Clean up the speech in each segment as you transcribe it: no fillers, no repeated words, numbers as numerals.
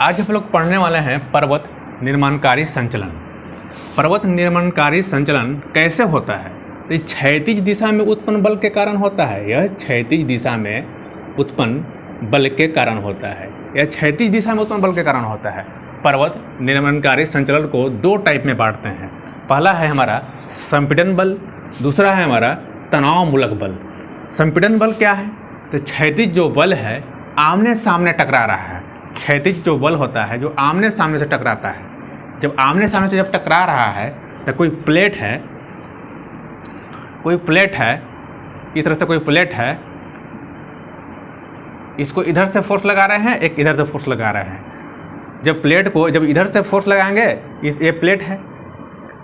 आज हम लोग पढ़ने वाले हैं पर्वत निर्माणकारी संचलन। पर्वत निर्माणकारी संचलन कैसे होता है? तो क्षैतिज दिशा में उत्पन्न बल के कारण होता है। यह क्षैतिज दिशा में उत्पन्न बल के कारण होता है। यह क्षैतिज दिशा में उत्पन्न बल के कारण होता है। पर्वत निर्माणकारी संचलन को दो टाइप में बांटते हैं। पहला है हमारा संपीड़न बल, दूसरा है हमारा तनावमूलक बल। संपीड़न बल क्या है? तो क्षैतिज जो बल है आमने सामने टकरा रहा है। क्षैतिज जो बल होता है जो आमने सामने से टकराता है। जब आमने सामने से जब टकरा रहा है तो कोई प्लेट है, इस तरह से कोई प्लेट है, इसको इधर से फोर्स लगा रहे हैं, एक इधर से फोर्स लगा रहे हैं। जब प्लेट को जब इधर से फोर्स लगाएंगे, ये प्लेट है,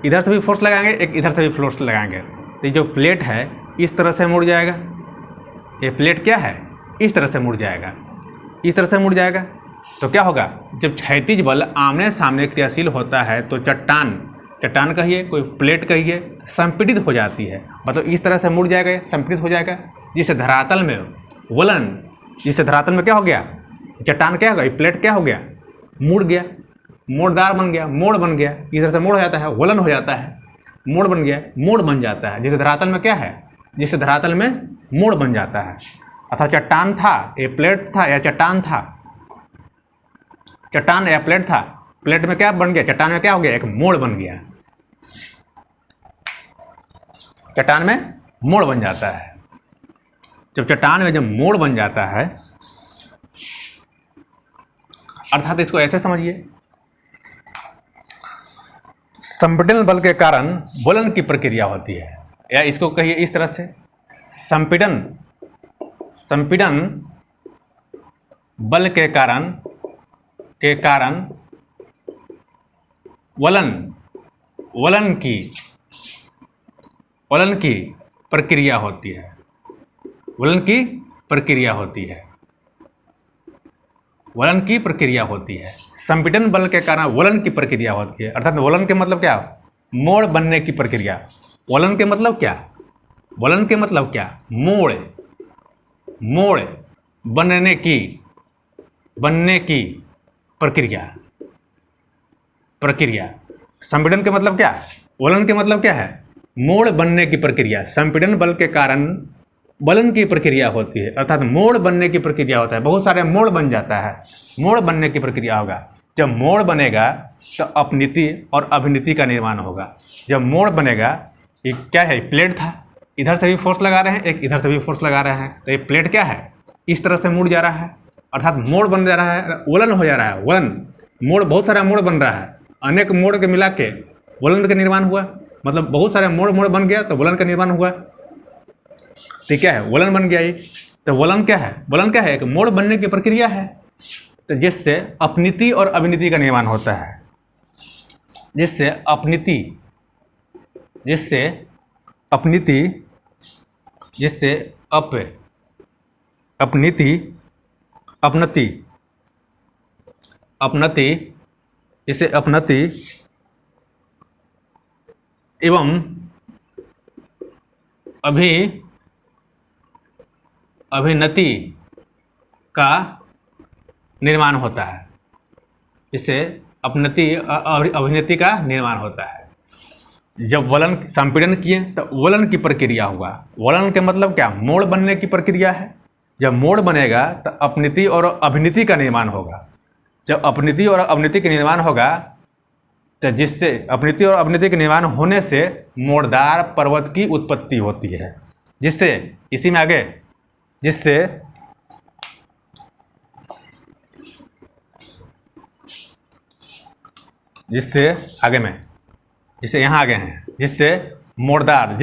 इधर से भी फोर्स लगाएंगे, एक इधर से भी फोर्स लगाएंगे, तो ये जो प्लेट है इस तरह से मुड़ जाएगा। ये प्लेट क्या है? इस तरह से मुड़ जाएगा, इस तरह से मुड़ जाएगा। तो क्या होगा? जब क्षैतिज बल आमने सामने क्रियाशील होता है तो चट्टान कहिए, कोई प्लेट कहिए, संपीड़ित हो जाती है। मतलब इस तरह से मुड़ जाएगा, संपीड़ित हो जाएगा, जिससे धरातल में वलन, जिससे धरातल में क्या हो गया? चट्टान क्या हो गया? प्लेट क्या हो गया? मुड़ गया, मोड़दार बन गया, मोड़ बन गया। इस तरह से मोड़ हो जाता है, वलन हो जाता है, मोड़ बन गया, मोड़ बन जाता है। जिससे धरातल में क्या है? जिससे धरातल में मोड़ बन जाता है। अर्थात चट्टान था, ये प्लेट था या चट्टान था, चट्टान या प्लेट था, प्लेट में क्या बन गया? चट्टान में क्या हो गया? एक मोड़ बन गया, चट्टान में मोड़ बन जाता है। जब चट्टान में जब मोड़ बन जाता है, अर्थात इसको ऐसे समझिए, संपीड़न बल के कारण वलन की प्रक्रिया होती है, या इसको कहिए इस तरह से, संपीड़न बल के कारण वलन की प्रक्रिया होती है। वलन की प्रक्रिया होती है। संपीड़न बल के कारण वलन की प्रक्रिया होती है। अर्थात वलन के मतलब क्या? मोड़ बनने की प्रक्रिया। वलन के मतलब क्या? मोड़ बनने की प्रक्रिया। संपीड़न के मतलब क्या? वलन के मतलब क्या है? मोड़ बनने की प्रक्रिया। संपीड़न बल के कारण वलन की प्रक्रिया होती है, अर्थात मोड़ बनने की प्रक्रिया होता है। बहुत सारे मोड़ बन जाता है, मोड़ बनने की प्रक्रिया होगा। जब मोड़ बनेगा तो अपनीति और अभिनीति का निर्माण होगा। जब मोड़ बनेगा, ये क्या है? प्लेट था, इधर से भी फोर्स लगा रहे हैं, एक इधर से भी फोर्स लगा रहे हैं, तो ये प्लेट क्या है? इस तरह से मुड़ जा रहा है, अर्थात मोड़ बन जा रहा है, वलन हो जा रहा है। वलन मोड़, बहुत सारा मोड़ बन रहा है, अनेक मोड़ के मिला के वलन का निर्माण हुआ। मतलब बहुत सारे मोड़ बन गया तो वलन का निर्माण हुआ। तो क्या है? वलन बन गया। ये तो वलन क्या है? एक मोड़ बनने की प्रक्रिया है, तो जिससे अपनीति और अभिनीति का निर्माण होता है। जिससे अपनति एवं अभिनति का निर्माण होता है। इससे अपनति अभिनति का निर्माण होता है। जब वलन संपीड़न किए तो वलन की प्रक्रिया हुआ। वलन के मतलब क्या? मोड़ बनने की प्रक्रिया है। जब मोड़ बनेगा तो अपनीति और अभिनीति का निर्माण होगा। जब अपनीति और अभिनीति का निर्माण होगा तो जिससे अपनीति और अभिनीति के निर्माण होने से मोड़दार पर्वत की उत्पत्ति होती है। जिससे यहाँ आगे हैं, जिससे मोड़दार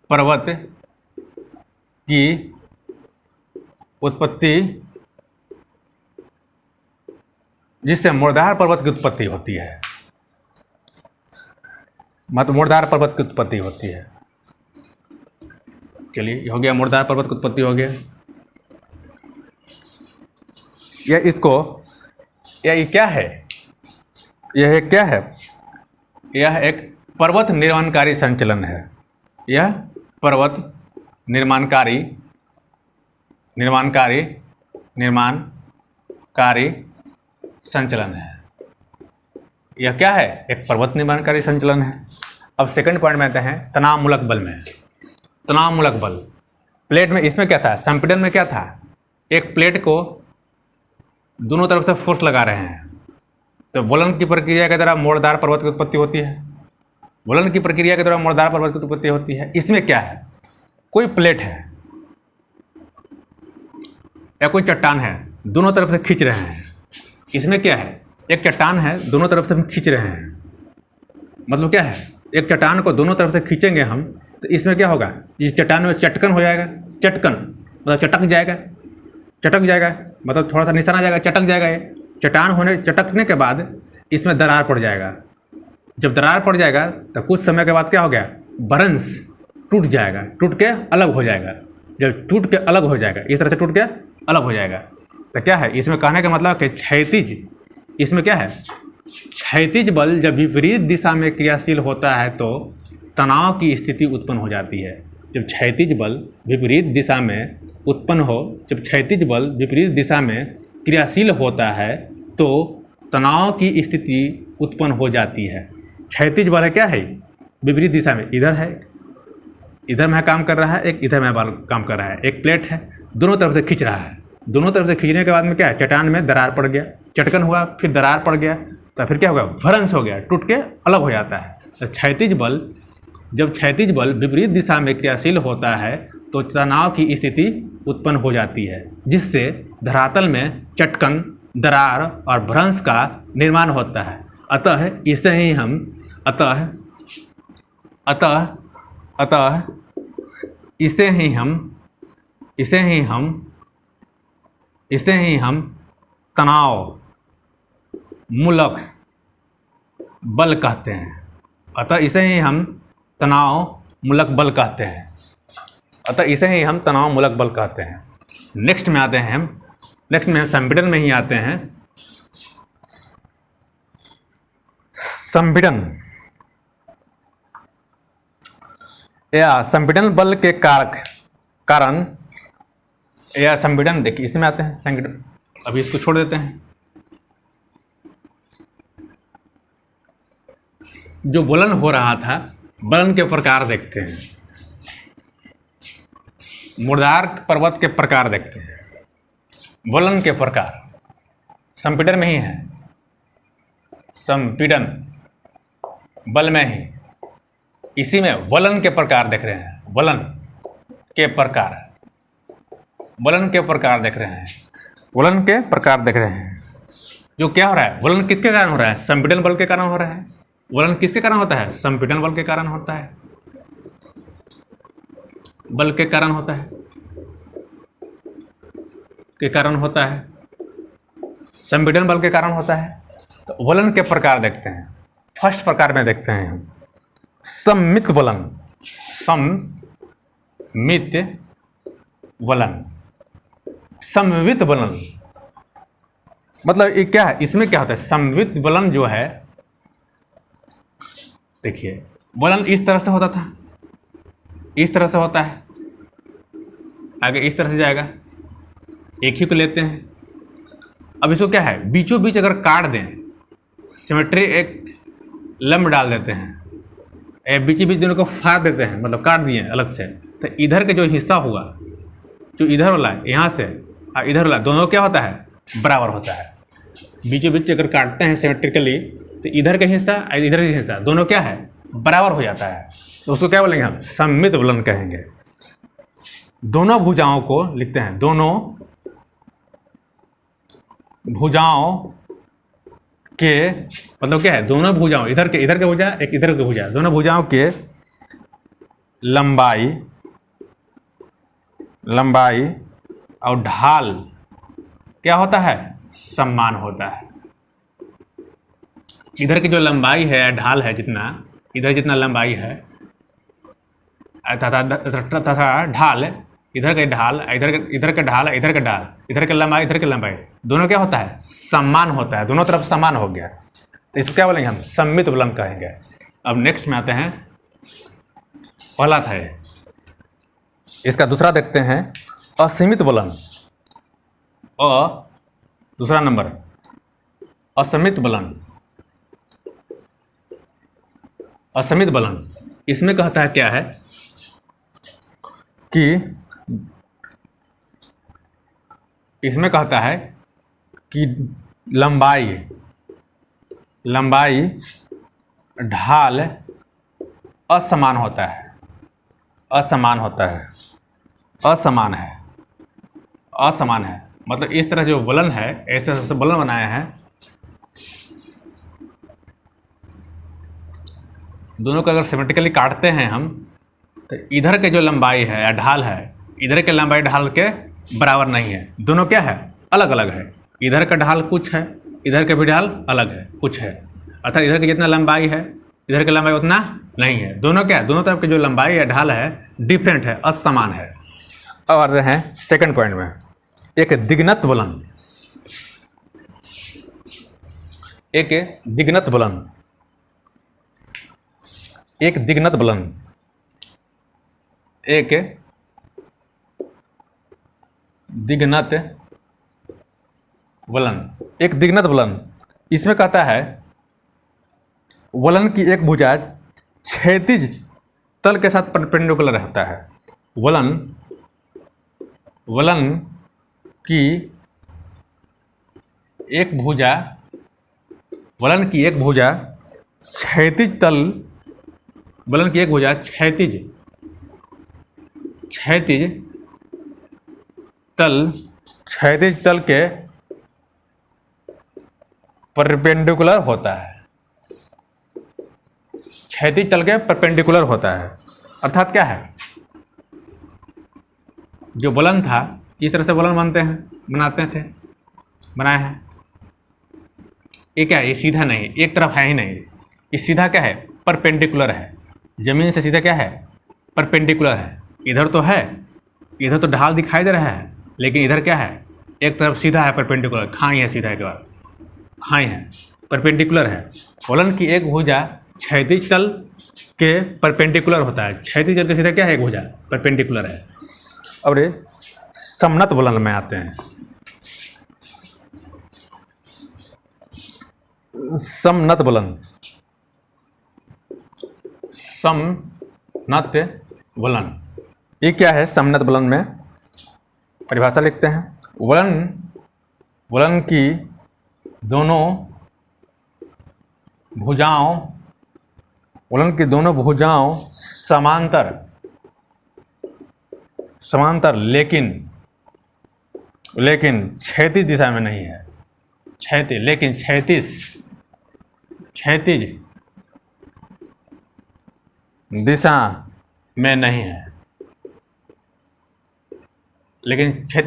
पर्वत की उत्पत्ति, जिससे मोड़दार पर्वत की उत्पत्ति होती है। मतलब मोड़दार पर्वत की उत्पत्ति होती है। चलिए, हो गया, मोड़दार पर्वत की उत्पत्ति हो गया। यह क्या है? यह एक पर्वत निर्माणकारी संचलन है। यह पर्वत निर्माणकारी संचलन है। यह क्या है? एक पर्वत निर्माणकारी संचलन है। अब सेकंड पॉइंट में आते हैं तनावमूलक बल में। तनावमूलक बल प्लेट में, इसमें क्या था? संपीड़न में क्या था? एक प्लेट को दोनों तरफ से फोर्स लगा रहे हैं, तो वलन की प्रक्रिया के द्वारा मोड़दार पर्वत की उत्पत्ति होती है। वलन की प्रक्रिया के द्वारा मोड़दार पर्वत की उत्पत्ति होती है। इसमें क्या है? कोई प्लेट है या कोई चट्टान है, दोनों तरफ से खींच रहे हैं। इसमें क्या है? एक चट्टान है, दोनों तरफ से हम खींच रहे हैं। मतलब क्या है? एक चट्टान को दोनों तरफ से खींचेंगे हम, तो इसमें क्या होगा? इस चट्टान में चटकन हो जाएगा। चटकन मतलब चटक जाएगा, मतलब थोड़ा सा निशान आ जाएगा, चटक जाएगा। ये चटकने के बाद इसमें दरार पड़ जाएगा। जब दरार पड़ जाएगा तो कुछ समय के बाद क्या हो गया? भ्रंश टूट जाएगा, टूट के अलग हो जाएगा। जब टूट के अलग हो जाएगा, इस तरह से टूट के अलग हो जाएगा, तो क्या है? इसमें कहने का मतलब कि क्षैतिज, इसमें क्या है? क्षैतिज बल जब विपरीत दिशा में क्रियाशील होता है तो तनाव की स्थिति उत्पन्न हो जाती है। जब क्षैतिज बल विपरीत दिशा में उत्पन्न हो, जब क्षैतिज बल विपरीत दिशा में क्रियाशील होता है तो तनाव की स्थिति उत्पन्न हो जाती है। क्षैतिज बल है क्या है? विपरीत दिशा में, इधर है, इधर में काम कर रहा है, एक इधर में काम कर रहा है। एक प्लेट है, दोनों तरफ से खींच रहा है। दोनों तरफ से खींचने के बाद में क्या है? चट्टान में दरार पड़ गया, चटकन हुआ, फिर दरार पड़ गया, तो फिर क्या होगा? भ्रंश हो गया, टूट के अलग हो जाता है। तो क्षैतिज बल, जब क्षैतिज बल विपरीत दिशा में क्रियाशील होता है तो तनाव की स्थिति उत्पन्न हो जाती है, जिससे धरातल में चटकन, दरार और भ्रंश का निर्माण होता है। अतः इसे ही हम तनाव मूलक बल कहते हैं। अतः इसे ही हम तनाव मूलक बल कहते हैं। नेक्स्ट में आते हैं हम, संपीड़न में ही आते हैं। संपीड़न बल के कारण या संपीड़न, देखिए इसमें आते हैं संपीड़न। अभी इसको छोड़ देते हैं। जो वलन हो रहा था, वलन के प्रकार देखते हैं। मुर्दार पर्वत के प्रकार देखते हैं। वलन के प्रकार संपीड़न में ही है, संपीड़न बल में ही, इसी में वलन के प्रकार देख रहे हैं। वलन के प्रकार देख रहे हैं। जो क्या हो रहा है? वलन किसके कारण हो रहा है? संपीड़न बल के कारण हो रहा है। वलन किसके कारण होता है? संपीड़न बल के कारण होता है। संपीड़न बल के कारण होता है। तो वलन के प्रकार देखते हैं। फर्स्ट प्रकार में देखते हैं हम सममित समवित वलन मतलब ये क्या है? इसमें क्या होता है? समवित वलन जो है, देखिए वलन इस तरह से होता था, इस तरह से होता है, आगे इस तरह से जाएगा। एक ही को लेते हैं। अब इसको क्या है? बीचों बीच अगर काट दें, सिमेट्री एक लंब डाल देते हैं, बीच बीच दोनों को फाड़ देते हैं, मतलब काट दिए अलग से, तो इधर का जो हिस्सा हुआ, जो इधर वाला है यहाँ से और इधर वाला, दोनों क्या होता है? बराबर होता है। बीचों बीच अगर काटते हैं सिमेट्रिकली, तो इधर का हिस्सा और इधर का हिस्सा दोनों क्या है? बराबर हो जाता है। तो उसको क्या बोलेंगे हम? सममित वलन कहेंगे। दोनों भुजाओं को लिखते हैं, दोनों भुजाओं के मतलब क्या है? दोनों भुजाओं, इधर के भुजा, एक इधर के भुजा, दोनों भुजाओं के लंबाई और ढाल क्या होता है? समान होता है। इधर की जो लंबाई है, ढाल है, जितना इधर जितना लंबाई है तथा ढाल, इधर का ढाल, इधर का ढाल, इधर का ढाल, इधर का लंबाई, इधर की लंबाई, दोनों क्या होता है? समान होता है। दोनों तरफ समान हो गया, तो इसको क्या बोलेंगे हम? सममित वलन कहेंगे। अब नेक्स्ट में आते हैं, पहला था इसका दूसरा देखते हैं, असीमित वलन। दूसरा नंबर असीमित वलन। असीमित वलन इसमें कहता है क्या है कि इसमें कहता है कि लंबाई ढाल असमान होता है, असमान है। मतलब इस तरह जो वलन है, इस तरह से वलन बनाया है, दोनों को अगर सिमेट्रिकली काटते हैं हम, तो इधर के जो लंबाई है या ढाल है, इधर के लंबाई ढाल के बराबर नहीं है। दोनों क्या है, अलग अलग है। इधर का ढाल कुछ है, इधर का भी ढाल अलग है, कुछ है। अर्थात इधर की जितना लंबाई है, इधर की लंबाई उतना नहीं है। दोनों क्या है, दोनों तरफ की जो लंबाई या ढाल है डिफरेंट है, असमान है। अब आ रहे हैं सेकंड पॉइंट में, एक दिग्नत वलन। एक दिग्नत वलन एक दिग्नत वलन इसमें कहता है वलन की एक भुजा क्षैतिज तल के साथ परपेंडिकुलर रहता है। वलन की एक भुजा क्षैतिज तल के परपेंडिकुलर होता है। क्षैतिज तल के परपेंडिकुलर होता है। अर्थात क्या है, जो वलन था इस तरह से वलन बनाए हैं। ये क्या है, ये सीधा नहीं, एक तरफ है ही नहीं। ये सीधा क्या है, परपेंडिकुलर है। जमीन से सीधा क्या है, परपेंडिकुलर है। इधर तो है, इधर तो ढाल दिखाई दे रहा है, लेकिन इधर क्या है, एक तरफ सीधा है, परपेंडिकुलर, खाई है, सीधा एक बार खाई है, परपेंडिकुलर है। वलन की एक भुजा क्षैतिज तल के परपेंडिकुलर होता है। क्षैतिज तल के सीधा क्या है, एक भुजा परपेंडिकुलर है। और ये समनत वलन में आते हैं। समनत वलन ये क्या है, समनत वलन में परिभाषा लिखते हैं। वलन की दोनों भुजाओं समांतर लेकिन क्षैतिज दिशा में नहीं है। क्षैतिज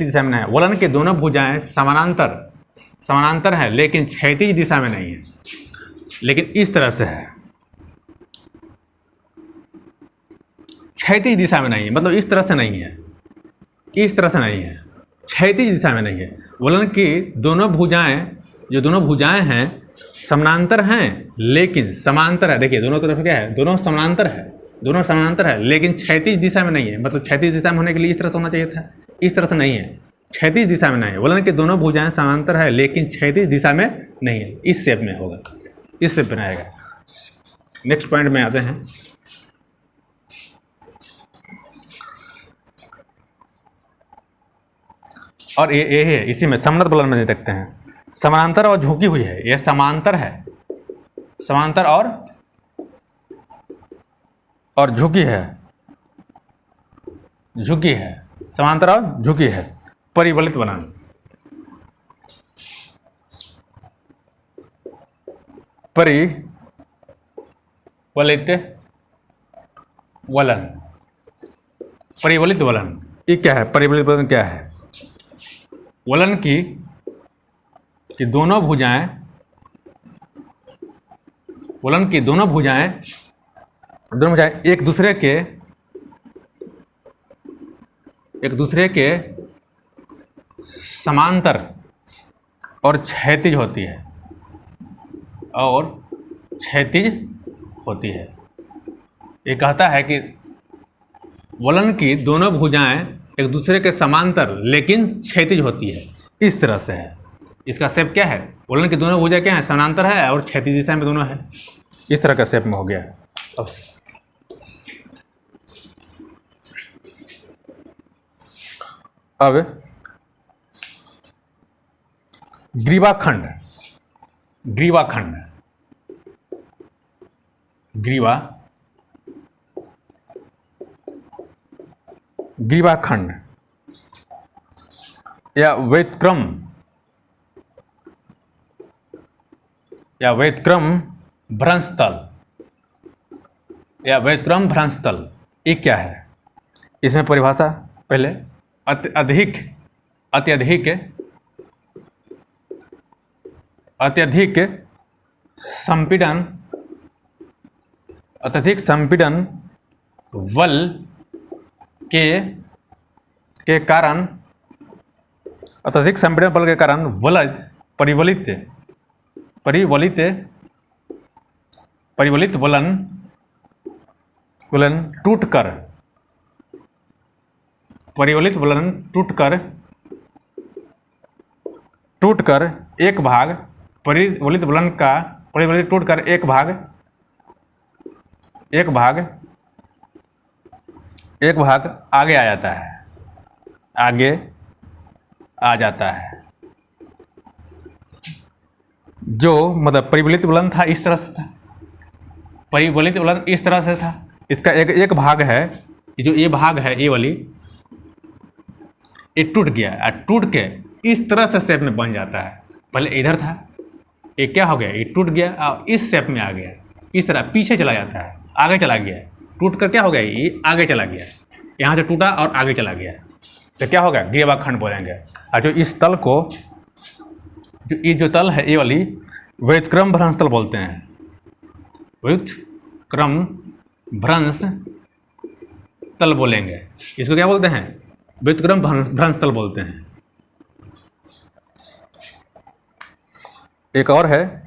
दिशा में नहीं है, वलन के दोनों भुजाएं समानांतर है, लेकिन क्षैतिज दिशा में नहीं है। लेकिन इस तरह से है, क्षैतिज दिशा में नहीं है, मतलब इस तरह से नहीं है, क्षैतिज दिशा में नहीं है। वलन की दोनों भुजाएं हैं समानांतर हैं, लेकिन समांतर है। देखिए दोनों तरफ क्या है, दोनों समानांतर है, लेकिन क्षैतिज दिशा में नहीं है। मतलब क्षैतिज दिशा में होने के लिए इस तरह से होना चाहिए था, इस तरह से नहीं है, क्षैतिज दिशा में नहीं है। वलन की दोनों भुजाएं समांतर है, लेकिन क्षैतिज दिशा में नहीं है। इस शेप में होगा, इस शेप में आएगा। नेक्स्ट पॉइंट में आते हैं। और ये है, इसी में समनत वलन में देखते हैं, समांतर और झुकी हुई है। यह समांतर और झुकी है, समांतर और झुकी है। परिवलित वलन, परिवलित वलन ये क्या है, परिवलित वलन क्या है, वलन की दोनों भुजाएं एक दूसरे के समांतर और क्षैतिज होती है। ये कहता है कि वलन की दोनों भुजाएं एक दूसरे के समांतर लेकिन क्षैतिज होती है, इस तरह से है। इसका शेप क्या है? वलन की दोनों भुजाएं क्या है? समानांतर है और क्षैतिज दिशा में दोनों है, इस तरह का शेप में हो गया। अब ग्रीवाखंड, ग्रीवाखंड, ग्रीवाखंड या व्युत्क्रम भ्रंशतल या व्युत्क्रम भ्रंशतल, ये क्या है? इसमें परिभाषा पहले अत्यधिक संपीड़न बल के कारण अत्यधिक संपीड़न बल के कारण परिवलित वलन टूटकर एक भाग परिवलित वलन का टूटकर एक भाग आगे आ जाता है, जो मतलब परिवलित वलन था इस तरह से था, परिवलित वलन इस तरह से था। इसका एक भाग है, जो ये भाग है, ये वाली, ये टूट गया और टूट के इस तरह से शेप में बन जाता है। पहले इधर था, ये क्या हो गया? ये टूट गया और इस शेप में आ गया, इस तरह पीछे चला जाता है, आगे चला गया, टूट कर क्या हो गया? ये आगे चला गया, यहाँ से टूटा और आगे चला गया, तो क्या होगा? ग्रीवाखंड बोलेंगे। और जो इस तल को, जो तल है ये वाली, व्युत्क्रम भ्रंश तल बोलते हैं, व्युत्क्रम भ्रंश तल बोलेंगे। इसको क्या बोलते हैं? व्युत्क्रम भ्रंश तल बोलते हैं। एक और है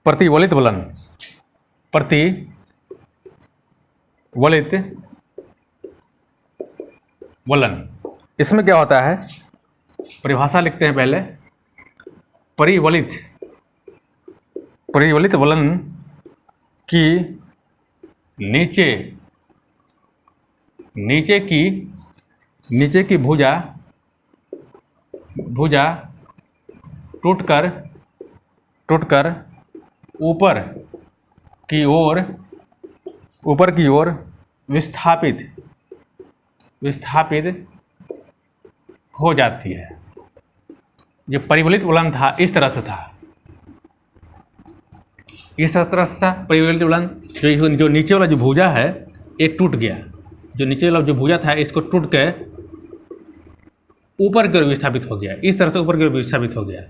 प्रतिवलित वलन। इसमें क्या होता है? परिभाषा लिखते हैं पहले। परिवलित वलन की नीचे की भुजा टूटकर ऊपर की ओर विस्थापित हो जाती है। जो परिवलित वलन था इस तरह से था, परिवलित वलन। जो नीचे वाला जो भुजा है ये टूट गया, जो नीचे वाला जो भुजा था इसको टूट के ऊपर की ओर विस्थापित हो गया, इस तरह से ऊपर की ओर विस्थापित हो गया,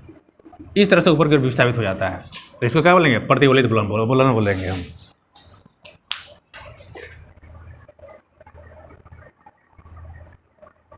इस तरह से ऊपर की ओर विस्थापित हो जाता है। तो इसको क्या बोलेंगे? प्रतिवलित वलन बोलेंगे हम।